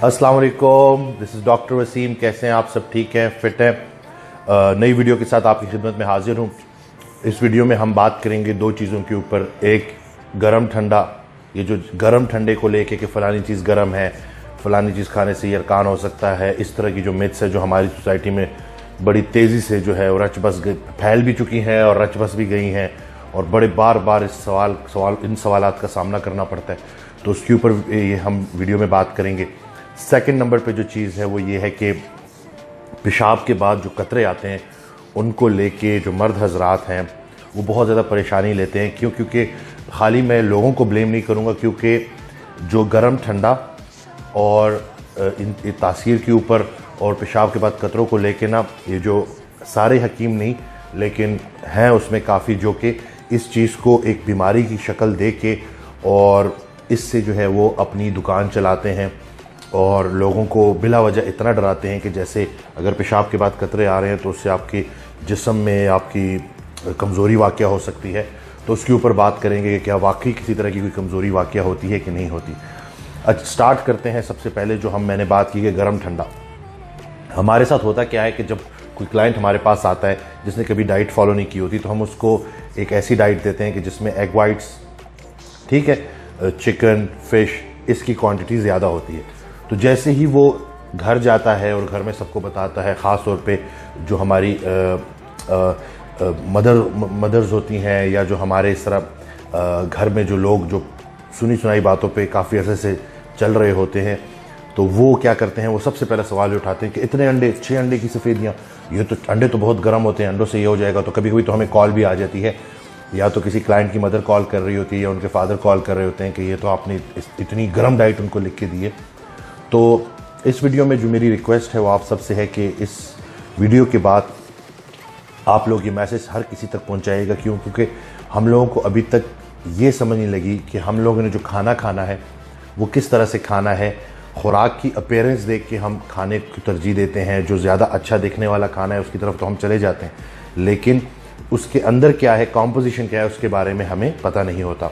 अस्सलाम वालेकुम, this is doctor Wasim. कैसे हैं आप? सब ठीक हैं, फिट हैं? नई वीडियो के साथ आपकी खिदमत में हाजिर हूँ। इस वीडियो में हम बात करेंगे दो चीज़ों के ऊपर। एक गरम ठंडा, ये जो गरम ठंडे को लेके कि फ़लानी चीज़ गरम है, फ़लानी चीज़ खाने से यरकान हो सकता है, इस तरह की जो मिथ्स है जो हमारी सोसाइटी में बड़ी तेज़ी से जो है रच बस फैल भी चुकी हैं और रच बस भी गई हैं, और बड़े बार बार इस इन सवालात का सामना करना पड़ता है। तो उसके ऊपर ये हम वीडियो में बात करेंगे। सेकंड नंबर पे जो चीज़ है वो ये है कि पेशाब के बाद जो कतरे आते हैं उनको लेके जो मर्द हजरात हैं वो बहुत ज़्यादा परेशानी लेते हैं। क्योंकि खाली मैं लोगों को ब्लेम नहीं करूँगा, क्योंकि जो गरम ठंडा और इन तासीर के ऊपर और पेशाब के बाद कतरों को लेके ना, ये जो सारे हकीम नहीं लेकिन हैं उसमें काफ़ी जो कि इस चीज़ को एक बीमारी की शक्ल दे के और इससे जो है वो अपनी दुकान चलाते हैं और लोगों को बिला वजह इतना डराते हैं कि जैसे अगर पेशाब के बाद कतरे आ रहे हैं तो उससे आपके जिस्म में आपकी कमज़ोरी वाक़या हो सकती है। तो उसके ऊपर बात करेंगे कि क्या वाकई किसी तरह की कोई कमज़ोरी वाक़या होती है कि नहीं होती। अच्छा, स्टार्ट करते हैं। सबसे पहले जो मैंने बात की कि गर्म ठंडा हमारे साथ होता क्या है कि जब कोई क्लाइंट हमारे पास आता है जिसने कभी डाइट फॉलो नहीं की होती, तो हम उसको एक ऐसी डाइट देते हैं कि जिसमें एग वाइट्स, ठीक है, चिकन, फिश, इसकी क्वांटिटी ज़्यादा होती है। तो जैसे ही वो घर जाता है और घर में सबको बताता है, ख़ास तौर पे जो हमारी मदर्स होती हैं या जो हमारे इस तरह घर में जो लोग जो सुनी सुनाई बातों पे काफ़ी अर्से से चल रहे होते हैं, तो वो क्या करते हैं, वो सबसे पहले सवाल उठाते हैं कि इतने अंडे, 6 अंडे की सफ़ेदियाँ, ये तो अंडे तो बहुत गर्म होते हैं, अंडों से ये हो जाएगा। तो कभी कभी तो हमें कॉल भी आ जाती है, या तो किसी क्लाइंट की मदर कॉल कर रही होती है या उनके फादर कॉल कर रहे होते हैं कि ये तो आपने इतनी गर्म डाइट उनको लिख के दी है। तो इस वीडियो में जो मेरी रिक्वेस्ट है वो आप सबसे है कि इस वीडियो के बाद आप लोग ये मैसेज हर किसी तक पहुंचाइएगा। क्योंकि हम लोगों को अभी तक ये समझ नहीं लगी कि हम लोगों ने जो खाना खाना है वो किस तरह से खाना है। खुराक की अपीयरेंस देख के हम खाने की तरजीह देते हैं, जो ज़्यादा अच्छा दिखने वाला खाना है उसकी तरफ तो हम चले जाते हैं, लेकिन उसके अंदर क्या है, कॉम्पोजिशन क्या है, उसके बारे में हमें पता नहीं होता।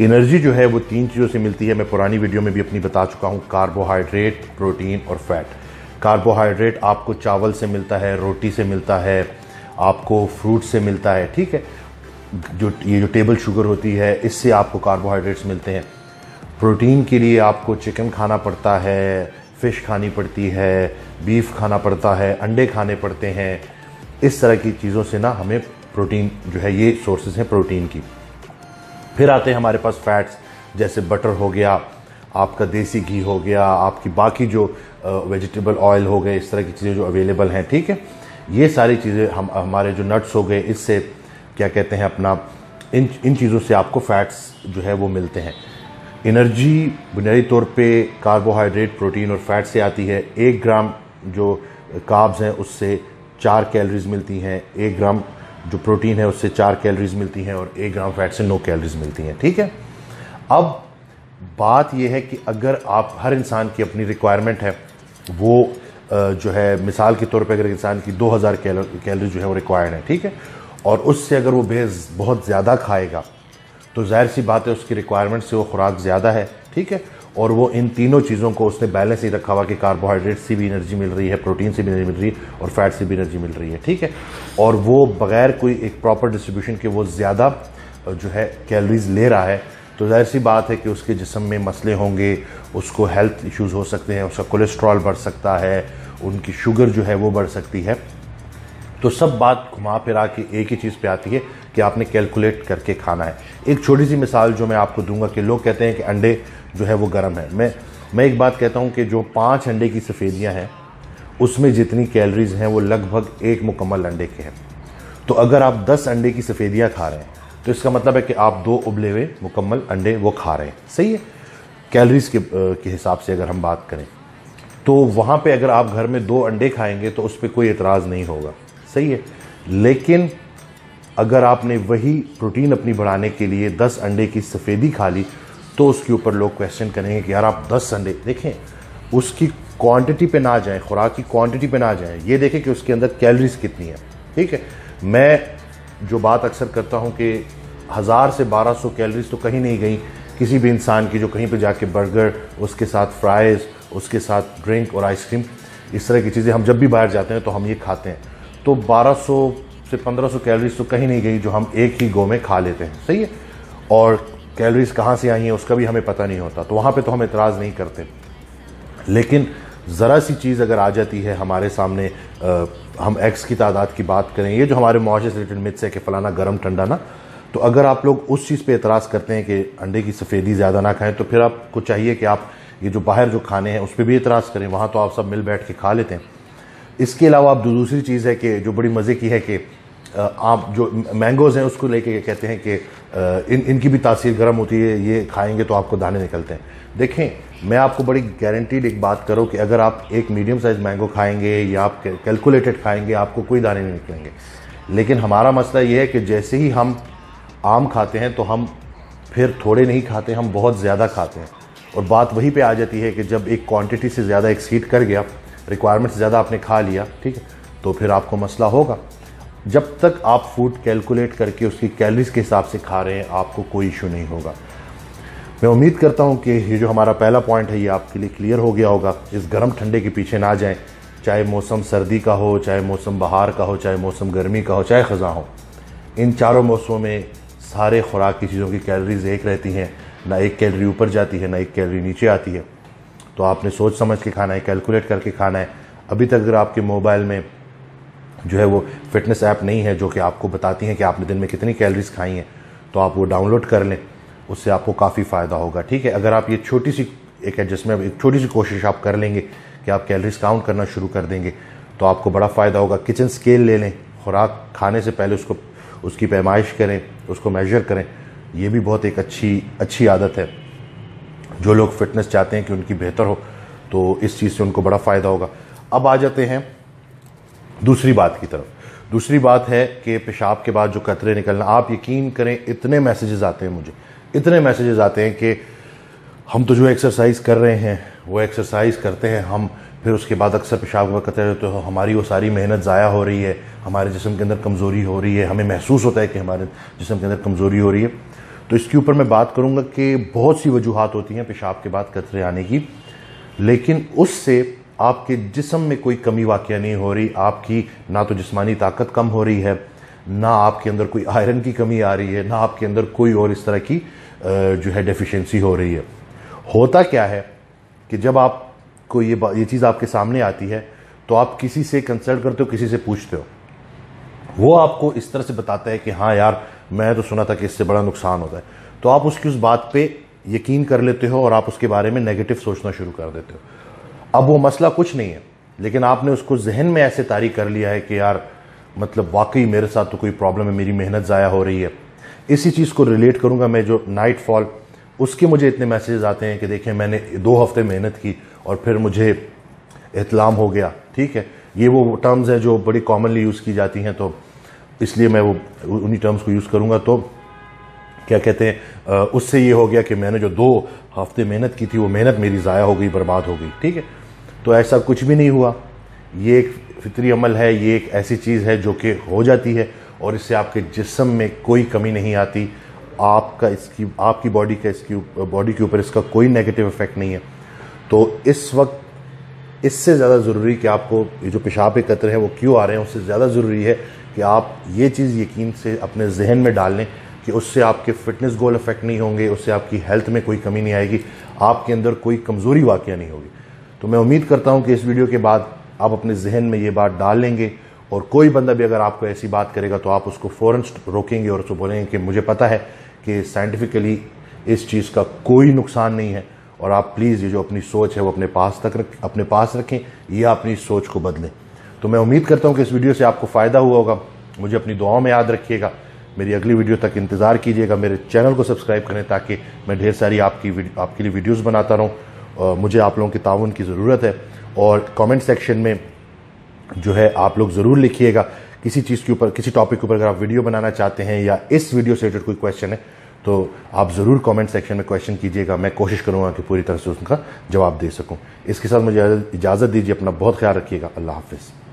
एनर्जी जो है वो 3 चीज़ों से मिलती है। मैं पुरानी वीडियो में भी अपनी बता चुका हूँ, कार्बोहाइड्रेट, प्रोटीन और फैट। कार्बोहाइड्रेट आपको चावल से मिलता है, रोटी से मिलता है, आपको फ्रूट से मिलता है, ठीक है। ये जो टेबल शुगर होती है इससे आपको कार्बोहाइड्रेट्स मिलते हैं। प्रोटीन के लिए आपको चिकन खाना पड़ता है, फ़िश खानी पड़ती है, बीफ खाना पड़ता है, अंडे खाने पड़ते हैं। इस तरह की चीज़ों से ना हमें प्रोटीन जो है, ये सोर्सेज हैं प्रोटीन की। फिर आते हैं हमारे पास फैट्स, जैसे बटर हो गया, आपका देसी घी हो गया, आपकी बाकी जो वेजिटेबल ऑयल हो गए, इस तरह की चीज़ें जो अवेलेबल हैं, ठीक है। ये सारी चीज़ें हमारे जो नट्स हो गए, इससे क्या कहते हैं अपना, इन चीज़ों से आपको फैट्स जो है वो मिलते हैं। एनर्जी बुनियादी तौर पे कार्बोहाइड्रेट, प्रोटीन और फैट से आती है। 1 ग्राम जो कार्ब्स हैं उससे 4 कैलोरीज मिलती हैं, 1 ग्राम जो प्रोटीन है उससे 4 कैलोरीज मिलती हैं और 1 ग्राम फैट से 9 कैलोरीज मिलती हैं, ठीक है। अब बात यह है कि अगर आप, हर इंसान की अपनी रिक्वायरमेंट है, वो जो है मिसाल के तौर पे अगर इंसान की 2000 कैलोरी जो है वो रिक्वायर्ड है, ठीक है, और उससे अगर वो बहुत ज़्यादा खाएगा तो जाहिर सी बात है उसकी रिक्वायरमेंट से वो खुराक ज़्यादा है, ठीक है। और वो इन तीनों चीज़ों को उसने बैलेंस ही रखा हुआ कि कार्बोहाइड्रेट से भी एनर्जी मिल रही है, प्रोटीन से भी एनर्जी मिल रही है और फैट से भी एनर्जी मिल रही है, ठीक है। और वो बगैर कोई एक प्रॉपर डिस्ट्रीब्यूशन के वो ज़्यादा जो है कैलोरीज ले रहा है, तो जाहिर सी बात है कि उसके जिस्म में मसले होंगे, उसको हेल्थ इश्यूज़ हो सकते हैं, उसका कोलेस्ट्रॉल बढ़ सकता है, उनकी शुगर जो है वो बढ़ सकती है। तो सब बात घुमा फिरा के एक ही चीज़ पे आती है कि आपने कैलकुलेट करके खाना है। एक छोटी सी मिसाल जो मैं आपको दूंगा कि लोग कहते हैं कि अंडे जो है वो गर्म है। मैं एक बात कहता हूं कि जो 5 अंडे की सफ़ेदियां हैं उसमें जितनी कैलोरीज हैं वो लगभग 1 मुकम्मल अंडे के हैं। तो अगर आप 10 अंडे की सफ़ेदियां खा रहे हैं तो इसका मतलब है कि आप 2 उबले हुए मुकम्मल अंडे वो खा रहे हैं, सही है। कैलोरीज के हिसाब से अगर हम बात करें तो वहाँ पे अगर आप घर में 2 अंडे खाएंगे तो उस पर कोई एतराज़ नहीं होगा, सही है। लेकिन अगर आपने वही प्रोटीन अपनी बढ़ाने के लिए 10 अंडे की सफ़ेदी खा ली तो उसके ऊपर लोग क्वेश्चन करेंगे कि यार आप 10 अंडे देखें, उसकी क्वांटिटी पे ना जाएं, खुराक की क्वांटिटी पे ना जाएं, ये देखें कि उसके अंदर कैलोरीज कितनी है, ठीक है। मैं जो बात अक्सर करता हूं कि 1000 से 1200 कैलोरीज तो कहीं नहीं गई किसी भी इंसान की जो कहीं पे जाके बर्गर, उसके साथ फ्राइज़ उसके साथ ड्रिंक और आइसक्रीम, इस तरह की चीज़ें हम जब भी बाहर जाते हैं तो हम ये खाते हैं। तो 1200 से 1500 कैलोरीज तो कहीं नहीं गई जो हम एक ही गो में खा लेते हैं, सही है। और कैलोरीज कहाँ से आई हैं उसका भी हमें पता नहीं होता, तो वहाँ पे तो हम एतराज़ नहीं करते। लेकिन ज़रा सी चीज़ अगर आ जाती है हमारे सामने, हम एग्स की तादाद की बात करें, ये जो हमारे मुआशरे से रिलेटेड मिथ्स है कि फ़लाना गर्म ठंडा ना, तो अगर आप लोग उस चीज़ पे एतराज़ करते हैं कि अंडे की सफ़ेदी ज़्यादा ना खाएं, तो फिर आपको चाहिए कि आप ये जो बाहर जो खाने हैं उस पर भी एतराज़ करें। वहाँ तो आप सब मिल बैठ के खा लेते हैं। इसके अलावा आप दूसरी चीज़ है कि जो बड़ी मज़े की है कि आप जो मैंगोज़ हैं उसको लेके कहते हैं कि इनकी भी तासीर गर्म होती है, ये खाएंगे तो आपको दाने निकलते हैं। देखें, मैं आपको बड़ी गारंटीड एक बात करूं कि अगर आप एक मीडियम साइज़ मैंगो खाएंगे या आप कैलकुलेटेड खाएंगे, आपको कोई दाने नहीं निकलेंगे। लेकिन हमारा मसला ये है कि जैसे ही हम आम खाते हैं तो हम फिर थोड़े नहीं खाते, हम बहुत ज़्यादा खाते हैं। और बात वहीं पे आ जाती है कि जब एक क्वांटिटी से ज़्यादा एक्सीड कर गया, रिक्वायरमेंट से ज़्यादा आपने खा लिया, ठीक है, तो फिर आपको मसला होगा। जब तक आप फूड कैलकुलेट करके उसकी कैलोरीज के हिसाब से खा रहे हैं, आपको कोई इशू नहीं होगा। मैं उम्मीद करता हूं कि ये जो हमारा पहला पॉइंट है ये आपके लिए क्लियर हो गया होगा। इस गर्म ठंडे के पीछे ना जाएं, चाहे मौसम सर्दी का हो, चाहे मौसम बहार का हो, चाहे मौसम गर्मी का हो, चाहे ख़ज़ां हो। इन चारों मौसमों में सारे खुराक की चीज़ों की कैलोरीज एक रहती हैं, ना एक कैलोरी ऊपर जाती है ना एक कैलोरी नीचे आती है। तो आपने सोच समझ के खाना है, कैलकुलेट करके खाना है। अभी तक अगर आपके मोबाइल में जो है वो फिटनेस ऐप नहीं है जो कि आपको बताती हैं कि आपने दिन में कितनी कैलोरीज खाई हैं, तो आप वो डाउनलोड कर लें, उससे आपको काफ़ी फ़ायदा होगा, ठीक है। अगर आप ये छोटी सी एक एडजस्टमेंट, एक छोटी सी कोशिश आप कर लेंगे कि आप कैलोरीज काउंट करना शुरू कर देंगे, तो आपको बड़ा फ़ायदा होगा। किचन स्केल ले लें, खुराक खाने से पहले उसकी पैमाइश करें, उसको मेजर करें। ये भी बहुत एक अच्छी आदत है। जो लोग फिटनेस चाहते हैं कि उनकी बेहतर हो, तो इस चीज़ से उनको बड़ा फ़ायदा होगा। अब आ जाते हैं दूसरी बात की तरफ। दूसरी बात है कि पेशाब के बाद जो कतरे निकलना, आप यकीन करें इतने मैसेजेस आते हैं मुझे, इतने मैसेजेस आते हैं कि हम तो जो एक्सरसाइज कर रहे हैं वो एक्सरसाइज करते हैं हम, फिर उसके बाद अक्सर पेशाब का कतरे तो हमारी वो सारी मेहनत ज़ाया हो रही है, हमारे जिस्म के अंदर कमज़ोरी हो रही है, हमें महसूस होता है कि हमारे जिस्म के अंदर कमज़ोरी हो रही है। तो इसके ऊपर मैं बात करूँगा कि बहुत सी वजूहात होती हैं पेशाब के बाद कतरे आने की, लेकिन उससे आपके जिस्म में कोई कमी वाक़या नहीं हो रही। आपकी ना तो जिस्मानी ताकत कम हो रही है, ना आपके अंदर कोई आयरन की कमी आ रही है, ना आपके अंदर कोई और इस तरह की जो है डेफिशिएंसी हो रही है। होता क्या है कि जब आपको ये चीज़ आपके सामने आती है तो आप किसी से कंसल्ट करते हो, किसी से पूछते हो, वो आपको इस तरह से बताता है कि हाँ यार मैं तो सुना था कि इससे बड़ा नुकसान होता है, तो आप उसकी उस बात पे यकीन कर लेते हो और आप उसके बारे में नेगेटिव सोचना शुरू कर देते हो। अब वो मसला कुछ नहीं है, लेकिन आपने उसको जहन में ऐसे तारीख कर लिया है कि यार मतलब वाकई मेरे साथ तो कोई प्रॉब्लम है, मेरी मेहनत ज़ाया हो रही है। इसी चीज़ को रिलेट करूँगा मैं, जो नाइट फॉल, उसके मुझे इतने मैसेजेस आते हैं कि देखें मैंने 2 हफ्ते मेहनत की और फिर मुझे इत्लाम हो गया, ठीक है। ये वो टर्म्स हैं जो बड़ी कॉमनली यूज़ की जाती हैं, तो इसलिए मैं वो उन्हीं टर्म्स को यूज़ करूँगा। तो क्या कहते हैं, उससे ये हो गया कि मैंने जो 2 हफ्ते मेहनत की थी वो मेहनत मेरी ज़ाया हो गई, बर्बाद हो गई, ठीक है। तो ऐसा कुछ भी नहीं हुआ। ये एक फितरी अमल है, ये एक ऐसी चीज़ है जो कि हो जाती है और इससे आपके जिस्म में कोई कमी नहीं आती। आपकी बॉडी के ऊपर इसका कोई नेगेटिव इफेक्ट नहीं है। तो इस वक्त इससे ज़्यादा ज़रूरी कि आपको ये जो पेशाब के कतरे हैं वो क्यों आ रहे हैं, उससे ज़्यादा ज़रूरी है कि आप ये चीज़ यकीन से अपने जहन में डाल लें कि उससे आपके फिटनेस गोल इफेक्ट नहीं होंगे, उससे आपकी हेल्थ में कोई कमी नहीं आएगी, आपके अंदर कोई कमज़ोरी वाक़या नहीं होगी। तो मैं उम्मीद करता हूं कि इस वीडियो के बाद आप अपने जहन में ये बात डाल लेंगे और कोई बंदा भी अगर आपको ऐसी बात करेगा तो आप उसको फ़ौरन रोकेंगे और उसको बोलेंगे कि मुझे पता है कि साइंटिफिकली इस चीज़ का कोई नुकसान नहीं है, और आप प्लीज़ ये जो अपनी सोच है वो अपने पास रखें, या अपनी सोच को बदलें। तो मैं उम्मीद करता हूँ कि इस वीडियो से आपको फ़ायदा हुआ होगा। मुझे अपनी दुआओं में याद रखिएगा। मेरी अगली वीडियो तक इंतज़ार कीजिएगा। मेरे चैनल को सब्सक्राइब करें ताकि मैं ढेर सारी आपके लिए वीडियोज़ बनाता रहूँ। मुझे आप लोगों की ताउन की ज़रूरत है, और कमेंट सेक्शन में जो है आप लोग ज़रूर लिखिएगा किसी चीज़ के ऊपर, किसी टॉपिक के ऊपर अगर आप वीडियो बनाना चाहते हैं या इस वीडियो से रिलेटेड कोई क्वेश्चन है तो आप ज़रूर कमेंट सेक्शन में क्वेश्चन कीजिएगा। मैं कोशिश करूँगा कि पूरी तरह से उसका जवाब दे सकूँ। इसके साथ मुझे इजाज़त दीजिए। अपना बहुत ख्याल रखिएगा। अल्लाह हाफिज़।